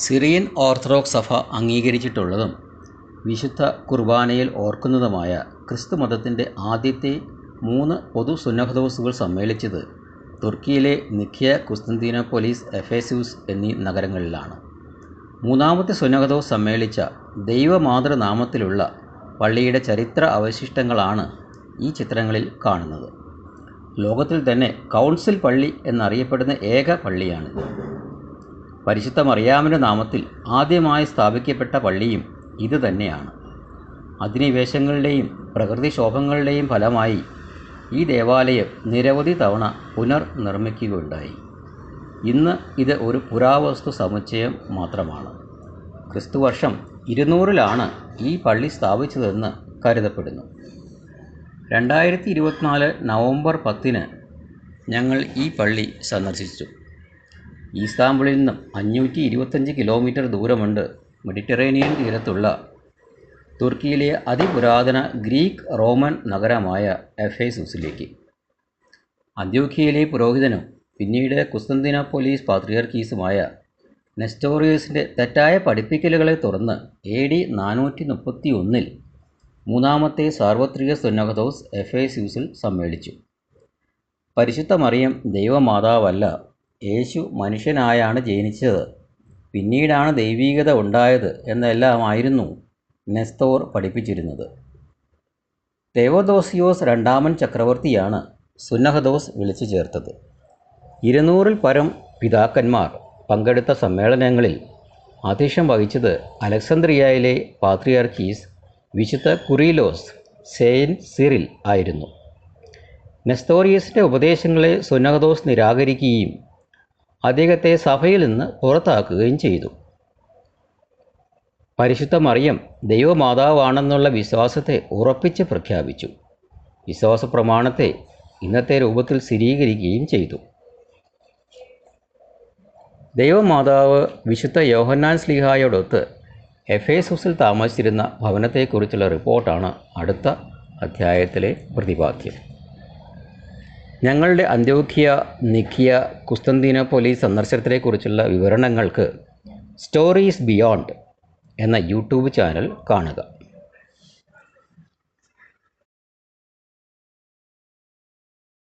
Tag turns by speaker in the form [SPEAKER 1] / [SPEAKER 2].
[SPEAKER 1] Syrian orthodox സഭ അംഗീകരിച്ചിട്ടുള്ളതും വിശുദ്ധ കുർബാനയിൽ ഓർക്കുന്നതുമായ ക്രിസ്തുമതത്തിൻ്റെ ആദ്യത്തെ 3 പൊതു സുന്നഹദോസുകൾ സമ്മേളിച്ചത് തുർക്കിയിലെ നിഖ്യ, കുസ്തന്തീനോപ്പൊലിസ്, എഫേസൂസ് എന്നീ നഗരങ്ങളിലാണ്. മൂന്നാമത്തെ സുന്നഹദോസ് സമ്മേളിച്ച ദൈവമാതൃനാമത്തിലുള്ള പള്ളിയുടെ ചരിത്ര അവശിഷ്ടങ്ങളാണ് ഈ ചിത്രങ്ങളിൽ കാണുന്നത്. ലോകത്തിൽ തന്നെ കൗൺസിൽ പള്ളി എന്നറിയപ്പെടുന്ന ഏക പള്ളിയാണിത്. പരിശുദ്ധ മറിയാമിൻ്റെ നാമത്തിൽ ആദ്യമായി സ്ഥാപിക്കപ്പെട്ട പള്ളിയും ഇത് തന്നെയാണ്. അധിനിവേശങ്ങളുടെയും പ്രകൃതിക്ഷോഭങ്ങളുടെയും ഫലമായി ഈ ദേവാലയം നിരവധി തവണ പുനർനിർമ്മിക്കുകയുണ്ടായി. ഇന്ന് ഇത് ഒരു പുരാവസ്തു സമുച്ചയം മാത്രമാണ്. ക്രിസ്തുവർഷം 200-ലാണ് ഈ പള്ളി സ്ഥാപിച്ചതെന്ന് കരുതപ്പെടുന്നു. 2024 നവംബർ 10-ന് ഞങ്ങൾ ഈ പള്ളി സന്ദർശിച്ചു. ഈസ്താംബുളിൽ നിന്നും 525 കിലോമീറ്റർ ദൂരമുണ്ട് മെഡിറ്ററേനിയൻ തീരത്തുള്ള തുർക്കിയിലെ അതിപുരാതന ഗ്രീക്ക് റോമൻ നഗരമായ എഫേസൂസിലേക്ക്. അന്ത്യോഖ്യയിലെ പുരോഹിതനും പിന്നീട് കുസ്തന്തീനോപ്പൊലീസ് പാത്രിയാർക്കീസുമായ നെസ്റ്റോറിയസിൻ്റെ തെറ്റായ പഠിപ്പിക്കലുകളെ തുടർന്ന് AD 431-ൽ മൂന്നാമത്തെ സാർവത്രിക സുന്നഹദോസ് എഫേസൂസിൽ സമ്മേളിച്ചു. പരിശുദ്ധ മറിയം ദൈവമാതാവല്ല, യേശു മനുഷ്യനായാണ് ജനിച്ചത്, പിന്നീടാണ് ദൈവീകത ഉണ്ടായത് എന്നെല്ലാമായിരുന്നു നെസ്തോർ പഠിപ്പിച്ചിരുന്നത്. തെവദോസിയോസ് രണ്ടാമൻ ചക്രവർത്തിയാണ് സുന്നഹദോസ് വിളിച്ചു ചേർത്തത്. 200-ൽ പരം പിതാക്കന്മാർ പങ്കെടുത്ത സമ്മേളനങ്ങളിൽ അധ്യക്ഷം വഹിച്ചത് അലക്സാന്ദ്രിയയിലെ പാത്രിയാർക്കീസ് വിശുദ്ധ കുറിലോസ് സെയിൻറ്റ് സിറിൽ ആയിരുന്നു. നെസ്തോറിയസിൻ്റെ ഉപദേശങ്ങളെ സുന്നഹദോസ് നിരാകരിക്കുകയും അദ്ദേഹത്തെ സഭയിൽ നിന്ന് പുറത്താക്കുകയും ചെയ്തു. പരിശുദ്ധ മറിയം ദൈവമാതാവാണെന്നുള്ള വിശ്വാസത്തെ ഉറപ്പിച്ച് പ്രഖ്യാപിച്ചു. വിശ്വാസ പ്രമാണത്തെ ഇന്നത്തെ രൂപത്തിൽ സ്ഥിരീകരിക്കുകയും ചെയ്തു. ദൈവമാതാവ് വിശുദ്ധ യോഹന്നാൻ ശ്ലീഹായോടൊത്ത് എഫേസൂസിൽ താമസിച്ചിരുന്ന ഭവനത്തെക്കുറിച്ചുള്ള റിപ്പോർട്ടാണ് അടുത്ത അധ്യായത്തിലെ പ്രതിപാദ്യം. ഞങ്ങളുടെ അന്ത്യോഖ്യ, നിഖ്യ, കുസ്തന്തീനോപ്പൊലിസ് സന്ദർശനത്തെക്കുറിച്ചുള്ള വിവരണങ്ങൾക്ക് സ്റ്റോറീസ് ബിയോണ്ട് എന്ന യൂട്യൂബ് ചാനൽ കാണുക.